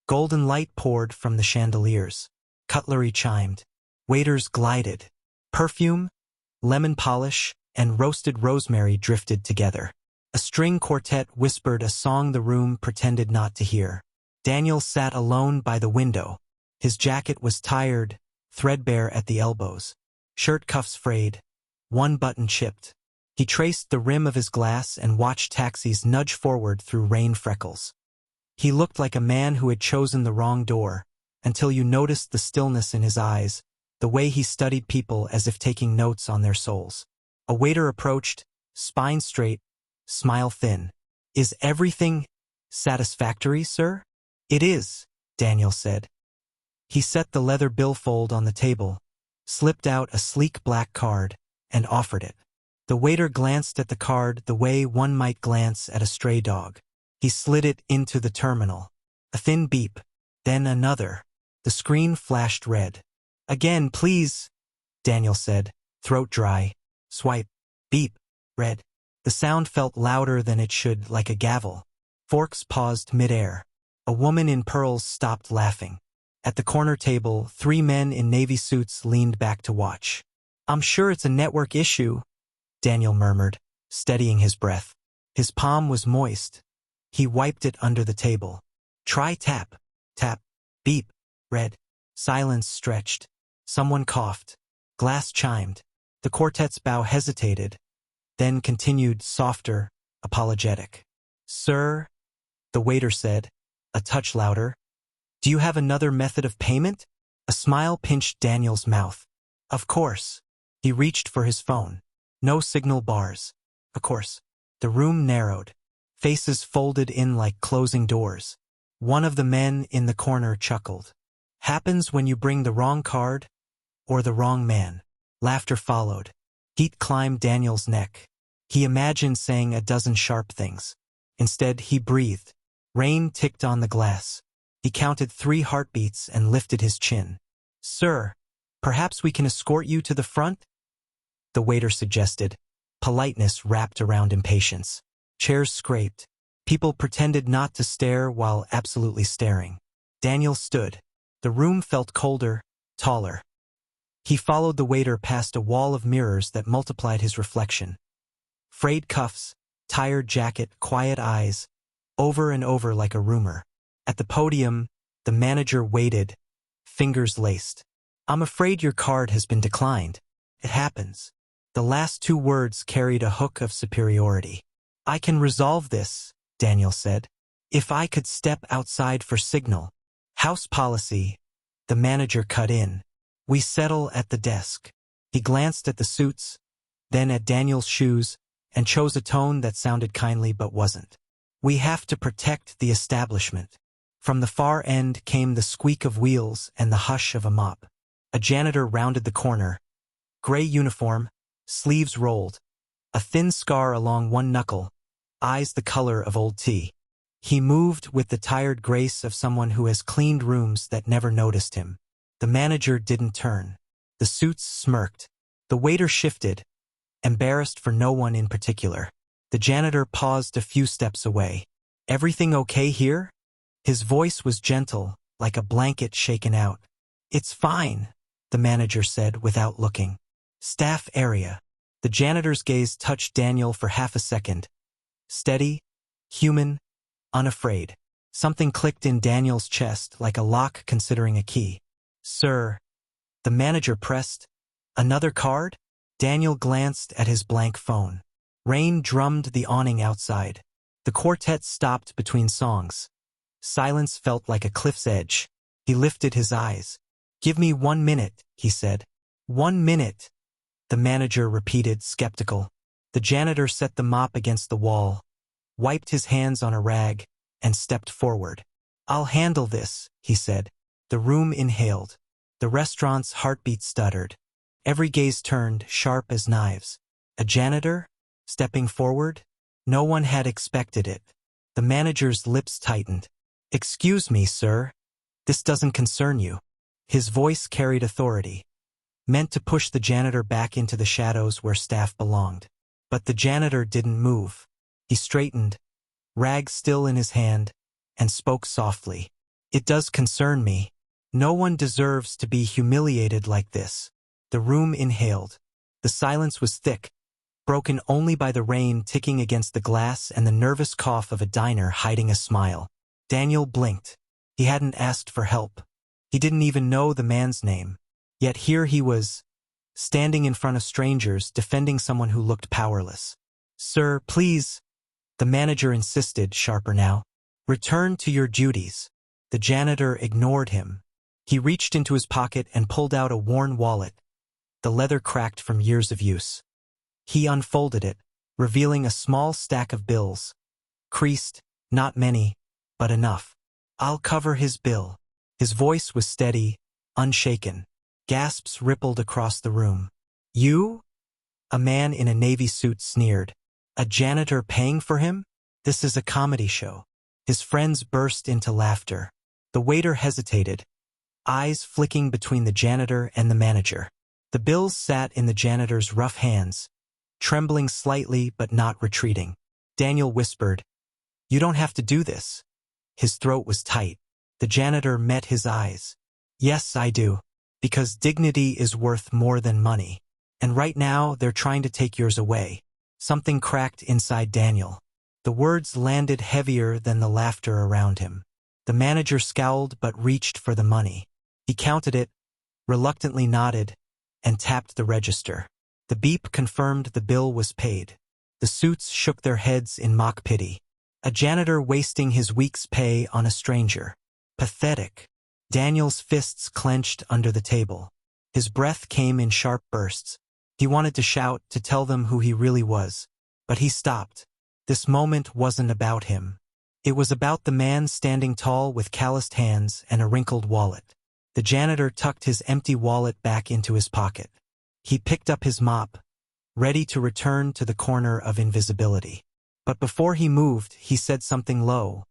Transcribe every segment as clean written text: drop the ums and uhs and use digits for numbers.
Golden light poured from the chandeliers. Cutlery chimed. Waiters glided. Perfume, lemon polish, and roasted rosemary drifted together. A string quartet whispered a song the room pretended not to hear. Daniel sat alone by the window. His jacket was tired, threadbare at the elbows. Shirt cuffs frayed. One button chipped. He traced the rim of his glass and watched taxis nudge forward through rain freckles. He looked like a man who had chosen the wrong door, until you noticed the stillness in his eyes, the way he studied people as if taking notes on their souls. A waiter approached, spine straight, smile thin. "Is everything satisfactory, sir?" "It is," Daniel said. He set the leather billfold on the table, slipped out a sleek black card, and offered it. The waiter glanced at the card the way one might glance at a stray dog. He slid it into the terminal. A thin beep, then another. The screen flashed red. "Again, please," Daniel said, throat dry. Swipe. Beep. Red. The sound felt louder than it should, like a gavel. Forks paused midair. A woman in pearls stopped laughing. At the corner table, 3 men in navy suits leaned back to watch. "I'm sure it's a network issue," Daniel murmured, steadying his breath. His palm was moist. He wiped it under the table. "Try tap." Tap. Beep. Red. Silence stretched. Someone coughed. Glass chimed. The quartet's bow hesitated, then continued softer, apologetic. "Sir," the waiter said, a touch louder. "Do you have another method of payment?" A smile pinched Daniel's mouth. "Of course." He reached for his phone. No signal bars. Of course. The room narrowed. Faces folded in like closing doors. One of the men in the corner chuckled. "Happens when you bring the wrong card or the wrong man." Laughter followed. Heat climbed Daniel's neck. He imagined saying a dozen sharp things. Instead, he breathed. Rain ticked on the glass. He counted 3 heartbeats and lifted his chin. "Sir, perhaps we can escort you to the front?" the waiter suggested. Politeness wrapped around impatience. Chairs scraped. People pretended not to stare while absolutely staring. Daniel stood. The room felt colder, taller. He followed the waiter past a wall of mirrors that multiplied his reflection. Frayed cuffs, tired jacket, quiet eyes, over and over like a rumor. At the podium, the manager waited, fingers laced. "I'm afraid your card has been declined." "It happens." The last 2 words carried a hook of superiority. "I can resolve this," Daniel said. "If I could step outside for signal." "House policy," the manager cut in. "We settle at the desk." He glanced at the suits, then at Daniel's shoes, and chose a tone that sounded kindly but wasn't. "We have to protect the establishment." From the far end came the squeak of wheels and the hush of a mop. A janitor rounded the corner. Gray uniform, sleeves rolled, a thin scar along one knuckle, eyes the color of old tea. He moved with the tired grace of someone who has cleaned rooms that never noticed him. The manager didn't turn. The suits smirked. The waiter shifted, embarrassed for no one in particular. The janitor paused a few steps away. "Everything okay here?" His voice was gentle, like a blanket shaken out. "It's fine," the manager said without looking. "Staff area." The janitor's gaze touched Daniel for half a second. Steady, human, unafraid. Something clicked in Daniel's chest like a lock considering a key. "Sir," the manager pressed. "Another card?" Daniel glanced at his blank phone. Rain drummed the awning outside. The quartet stopped between songs. Silence felt like a cliff's edge. He lifted his eyes. "Give me 1 minute," he said. 1 minute, the manager repeated, skeptical. The janitor set the mop against the wall, wiped his hands on a rag, and stepped forward. "I'll handle this," he said. The room inhaled. The restaurant's heartbeat stuttered. Every gaze turned, sharp as knives. A janitor? Stepping forward? No one had expected it. The manager's lips tightened. "Excuse me, sir. This doesn't concern you." His voice carried authority, meant to push the janitor back into the shadows where staff belonged. But the janitor didn't move. He straightened, rag still in his hand, and spoke softly. It does concern me. No one deserves to be humiliated like this. The room inhaled. The silence was thick, broken only by the rain ticking against the glass and the nervous cough of a diner hiding a smile. Daniel blinked. He hadn't asked for help. He didn't even know the man's name. Yet here he was, standing in front of strangers, defending someone who looked powerless. "Sir, please," the manager insisted, sharper now. "Return to your duties." The janitor ignored him. He reached into his pocket and pulled out a worn wallet, the leather cracked from years of use. He unfolded it, revealing a small stack of bills. Creased, not many, but enough. "I'll cover his bill." His voice was steady, unshaken. Gasps rippled across the room. "You?" A man in a navy suit sneered. "A janitor paying for him? This is a comedy show." His friends burst into laughter. The waiter hesitated, eyes flicking between the janitor and the manager. The bills sat in the janitor's rough hands, trembling slightly but not retreating. Daniel whispered, "You don't have to do this." His throat was tight. The janitor met his eyes. "Yes, I do. Because dignity is worth more than money. And right now, they're trying to take yours away." Something cracked inside Daniel. The words landed heavier than the laughter around him. The manager scowled but reached for the money. He counted it, reluctantly nodded, and tapped the register. The beep confirmed the bill was paid. The suits shook their heads in mock pity. A janitor wasting his week's pay on a stranger. Pathetic. Daniel's fists clenched under the table. His breath came in sharp bursts. He wanted to shout, to tell them who he really was. But he stopped. This moment wasn't about him. It was about the man standing tall with calloused hands and a wrinkled wallet. The janitor tucked his empty wallet back into his pocket. He picked up his mop, ready to return to the corner of invisibility. But before he moved, he said something low,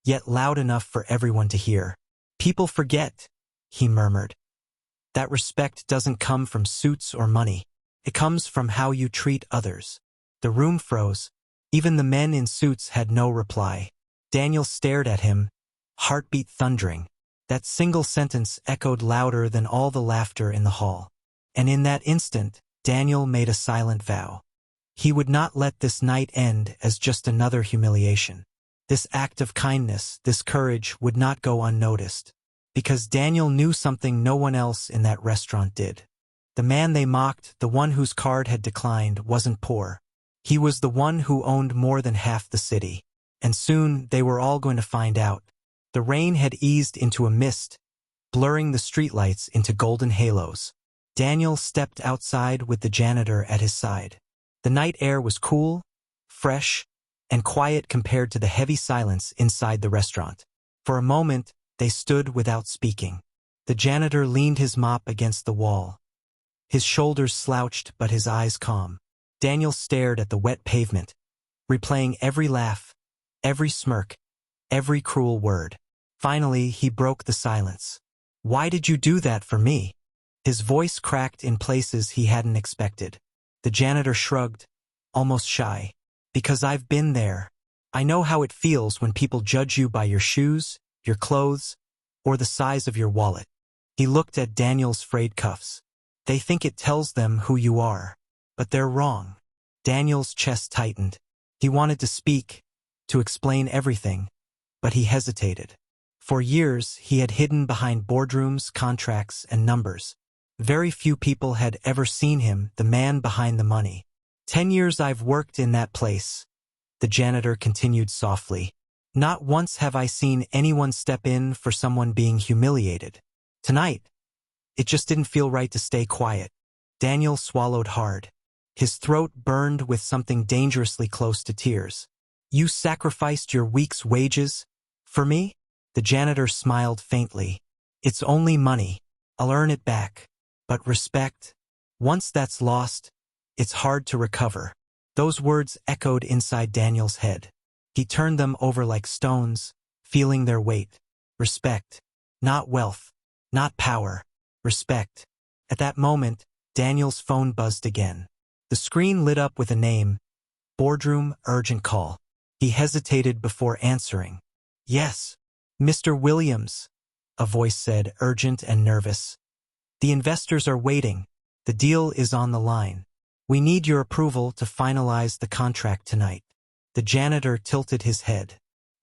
yet loud enough for everyone to hear. "People forget," he murmured. "That respect doesn't come from suits or money. It comes from how you treat others." The room froze. Even the men in suits had no reply. Daniel stared at him, heartbeat thundering. That single sentence echoed louder than all the laughter in the hall. And in that instant, Daniel made a silent vow. He would not let this night end as just another humiliation. This act of kindness, this courage, would not go unnoticed. Because Daniel knew something no one else in that restaurant did. The man they mocked, the one whose card had declined, wasn't poor. He was the one who owned more than half the city. And soon they were all going to find out. The rain had eased into a mist, blurring the streetlights into golden halos. Daniel stepped outside with the janitor at his side. The night air was cool, fresh, and quiet compared to the heavy silence inside the restaurant. For a moment, they stood without speaking. The janitor leaned his mop against the wall. His shoulders slouched but his eyes calm. Daniel stared at the wet pavement, replaying every laugh, every smirk, every cruel word. Finally, he broke the silence. "Why did you do that for me?" His voice cracked in places he hadn't expected. The janitor shrugged, almost shy. "Because I've been there. I know how it feels when people judge you by your shoes, your clothes, or the size of your wallet." He looked at Daniel's frayed cuffs. "They think it tells them who you are. But they're wrong." Daniel's chest tightened. He wanted to speak, to explain everything, but he hesitated. For years, he had hidden behind boardrooms, contracts, and numbers. Very few people had ever seen him, the man behind the money. 10 years I've worked in that place," the janitor continued softly. "Not once have I seen anyone step in for someone being humiliated. Tonight, it just didn't feel right to stay quiet." Daniel swallowed hard. His throat burned with something dangerously close to tears. "You sacrificed your week's wages for me?" The janitor smiled faintly. "It's only money. I'll earn it back. But respect, once that's lost, it's hard to recover." Those words echoed inside Daniel's head. He turned them over like stones, feeling their weight. Respect. Not wealth. Not power. Respect. At that moment, Daniel's phone buzzed again. The screen lit up with a name, Boardroom Urgent Call. He hesitated before answering. "Yes." Mr. Williams, a voice said, urgent and nervous. The investors are waiting. The deal is on the line. We need your approval to finalize the contract tonight. The janitor tilted his head.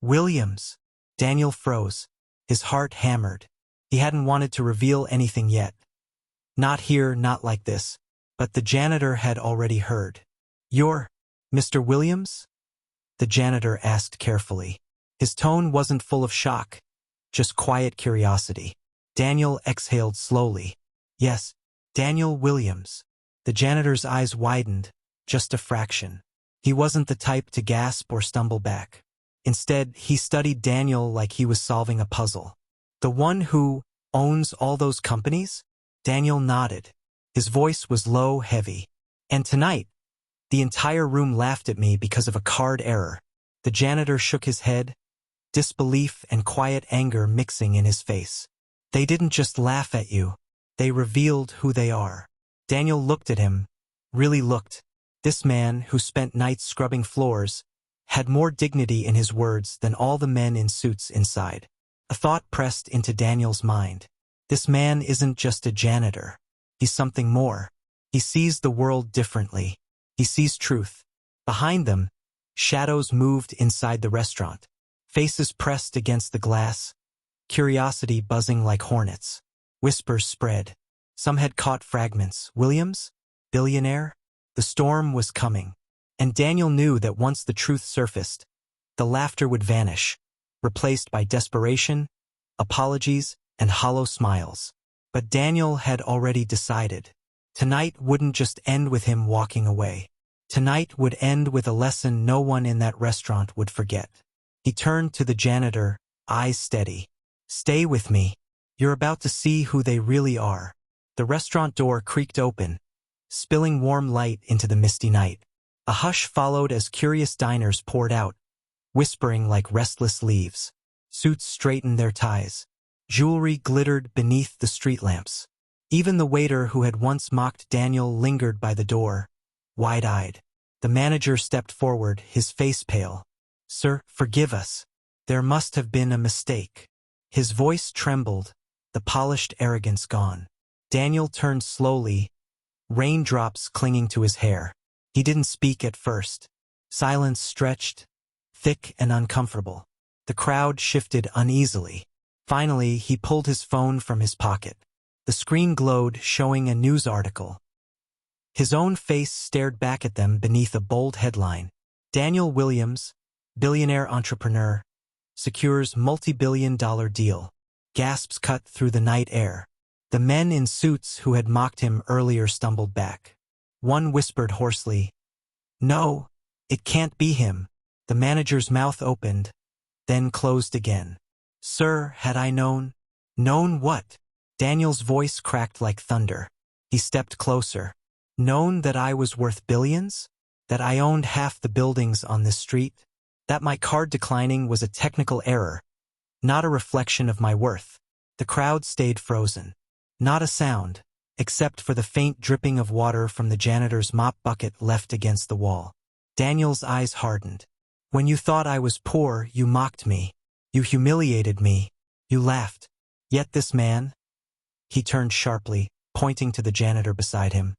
Williams. Daniel froze. His heart hammered. He hadn't wanted to reveal anything yet. Not here, not like this. But the janitor had already heard. You're Mr. Williams? The janitor asked carefully. His tone wasn't full of shock, just quiet curiosity. Daniel exhaled slowly. Yes, Daniel Williams. The janitor's eyes widened, just a fraction. He wasn't the type to gasp or stumble back. Instead, he studied Daniel like he was solving a puzzle. The one who owns all those companies? Daniel nodded. His voice was low, heavy. And tonight, the entire room laughed at me because of a card error. The janitor shook his head, disbelief and quiet anger mixing in his face. They didn't just laugh at you. They revealed who they are. Daniel looked at him, really looked. This man, who spent nights scrubbing floors, had more dignity in his words than all the men in suits inside. A thought pressed into Daniel's mind. This man isn't just a janitor. He's something more. He sees the world differently. He sees truth. Behind them, shadows moved inside the restaurant. Faces pressed against the glass. Curiosity buzzing like hornets. Whispers spread. Some had caught fragments. Williams? Billionaire? The storm was coming. And Daniel knew that once the truth surfaced, the laughter would vanish, replaced by desperation, apologies, and hollow smiles. But Daniel had already decided. Tonight wouldn't just end with him walking away. Tonight would end with a lesson no one in that restaurant would forget. He turned to the janitor, eyes steady. Stay with me. You're about to see who they really are. The restaurant door creaked open, spilling warm light into the misty night. A hush followed as curious diners poured out, whispering like restless leaves. Suits straightened their ties. Jewelry glittered beneath the street lamps. Even the waiter who had once mocked Daniel lingered by the door, wide-eyed. The manager stepped forward, his face pale. Sir, forgive us. There must have been a mistake. His voice trembled, the polished arrogance gone. Daniel turned slowly, raindrops clinging to his hair. He didn't speak at first. Silence stretched, thick and uncomfortable. The crowd shifted uneasily. Finally, he pulled his phone from his pocket. The screen glowed, showing a news article. His own face stared back at them beneath a bold headline. Daniel Williams, billionaire entrepreneur, secures multi-billion-dollar deal. Gasps cut through the night air. The men in suits who had mocked him earlier stumbled back. One whispered hoarsely, "No, it can't be him." The manager's mouth opened, then closed again. Sir, had I known? Known what? Daniel's voice cracked like thunder. He stepped closer. Known that I was worth billions? That I owned half the buildings on this street? That my card declining was a technical error, not a reflection of my worth? The crowd stayed frozen. Not a sound, except for the faint dripping of water from the janitor's mop bucket left against the wall. Daniel's eyes hardened. When you thought I was poor, you mocked me. You humiliated me. You laughed. Yet this man, he turned sharply, pointing to the janitor beside him,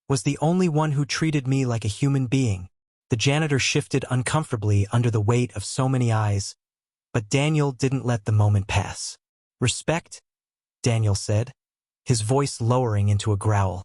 was the only one who treated me like a human being. The janitor shifted uncomfortably under the weight of so many eyes, but Daniel didn't let the moment pass. Respect, Daniel said, his voice lowering into a growl,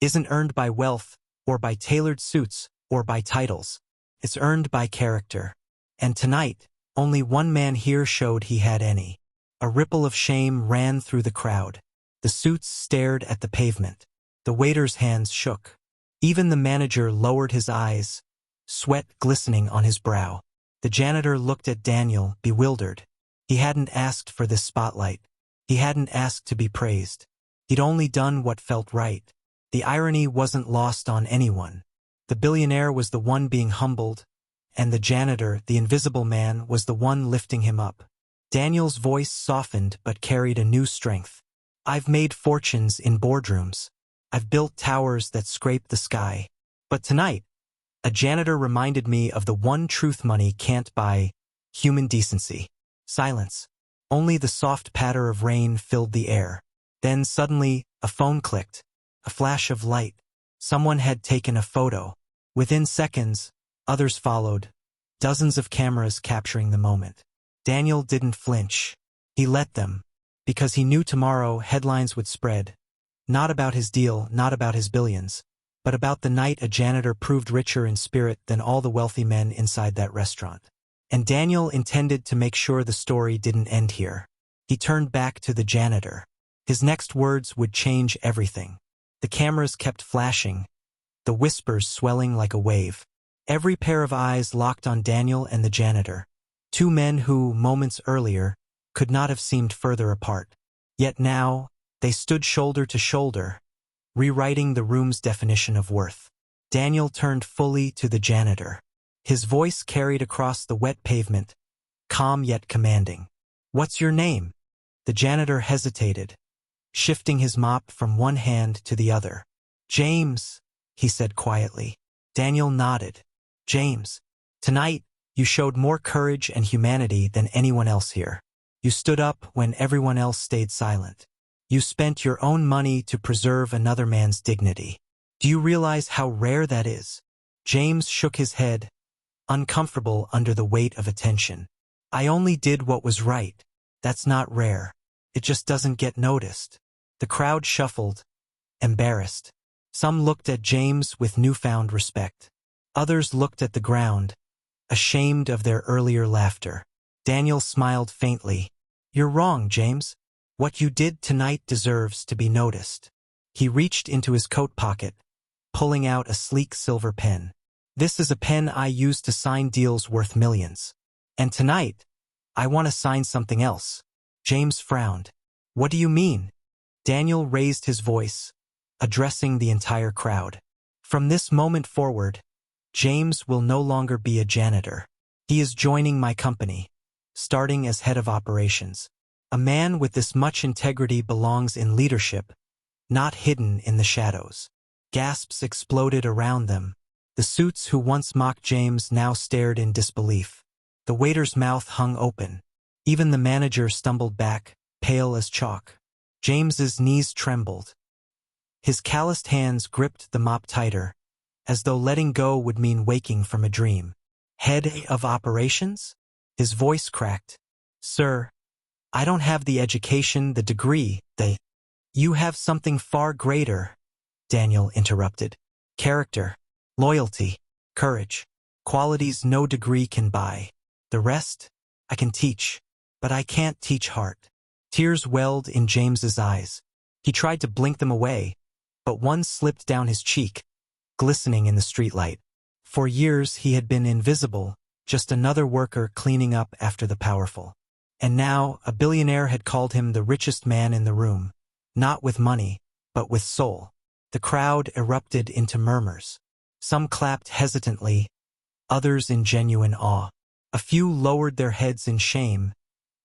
isn't earned by wealth, or by tailored suits, or by titles. It's earned by character. And tonight, only one man here showed he had any. A ripple of shame ran through the crowd. The suits stared at the pavement. The waiter's hands shook. Even the manager lowered his eyes, sweat glistening on his brow. The janitor looked at Daniel, bewildered. He hadn't asked for this spotlight. He hadn't asked to be praised. He'd only done what felt right. The irony wasn't lost on anyone. The billionaire was the one being humbled, and the janitor, the invisible man, was the one lifting him up. Daniel's voice softened but carried a new strength. I've made fortunes in boardrooms. I've built towers that scrape the sky. But tonight, a janitor reminded me of the one truth money can't buy: human decency. Silence. Only the soft patter of rain filled the air. Then suddenly, a phone clicked. A flash of light. Someone had taken a photo. Within seconds, others followed, dozens of cameras capturing the moment. Daniel didn't flinch. He let them, because he knew tomorrow headlines would spread. Not about his deal, not about his billions, but about the night a janitor proved richer in spirit than all the wealthy men inside that restaurant. And Daniel intended to make sure the story didn't end here. He turned back to the janitor. His next words would change everything. The cameras kept flashing, the whispers swelling like a wave. Every pair of eyes locked on Daniel and the janitor, two men who, moments earlier, could not have seemed further apart. Yet now, they stood shoulder to shoulder, rewriting the room's definition of worth. Daniel turned fully to the janitor. His voice carried across the wet pavement, calm yet commanding. "What's your name?" The janitor hesitated, shifting his mop from one hand to the other. "James," he said quietly. Daniel nodded. "James, tonight, you showed more courage and humanity than anyone else here. You stood up when everyone else stayed silent. You spent your own money to preserve another man's dignity. Do you realize how rare that is?" James shook his head, uncomfortable under the weight of attention. "I only did what was right. That's not rare. It just doesn't get noticed." The crowd shuffled, embarrassed. Some looked at James with newfound respect. Others looked at the ground, ashamed of their earlier laughter. Daniel smiled faintly. "You're wrong, James. What you did tonight deserves to be noticed." He reached into his coat pocket, pulling out a sleek silver pen. "This is a pen I use to sign deals worth millions. And tonight, I want to sign something else." James frowned. "What do you mean?" Daniel raised his voice, addressing the entire crowd. "From this moment forward, James will no longer be a janitor. He is joining my company, starting as head of operations. A man with this much integrity belongs in leadership, not hidden in the shadows." Gasps exploded around them. The suits who once mocked James now stared in disbelief. The waiter's mouth hung open. Even the manager stumbled back, pale as chalk. James's knees trembled. His calloused hands gripped the mop tighter, as though letting go would mean waking from a dream. "Head of operations?" His voice cracked. "Sir, I don't have the education, the degree, You have something far greater," Daniel interrupted. "Character, loyalty, courage, qualities no degree can buy. The rest, I can teach, but I can't teach heart." Tears welled in James's eyes. He tried to blink them away, but one slipped down his cheek, glistening in the streetlight. For years he had been invisible, just another worker cleaning up after the powerful. And now a billionaire had called him the richest man in the room, not with money, but with soul. The crowd erupted into murmurs. Some clapped hesitantly, others in genuine awe. A few lowered their heads in shame,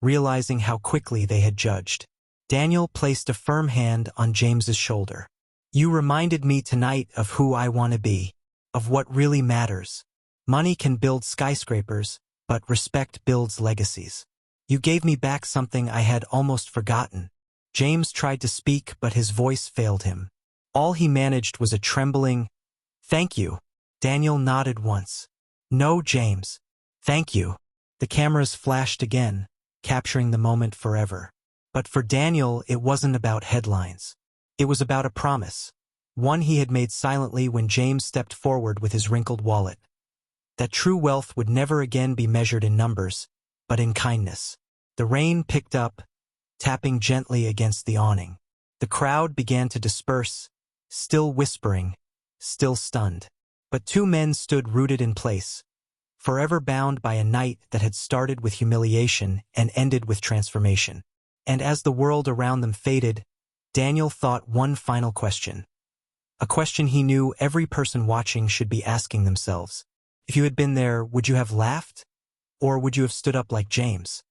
realizing how quickly they had judged. Daniel placed a firm hand on James's shoulder. "You reminded me tonight of who I want to be, of what really matters. Money can build skyscrapers, but respect builds legacies. You gave me back something I had almost forgotten." James tried to speak, but his voice failed him. All he managed was a trembling, "Thank you." Daniel nodded once. "No, James. Thank you." The cameras flashed again, capturing the moment forever. But for Daniel, it wasn't about headlines. It was about a promise, one he had made silently when James stepped forward with his wrinkled wallet. That true wealth would never again be measured in numbers, but in kindness. The rain picked up, tapping gently against the awning. The crowd began to disperse, still whispering, still stunned. But two men stood rooted in place, forever bound by a night that had started with humiliation and ended with transformation. And as the world around them faded, Daniel thought one final question. A question he knew every person watching should be asking themselves. If you had been there, would you have laughed? Or would you have stood up like James?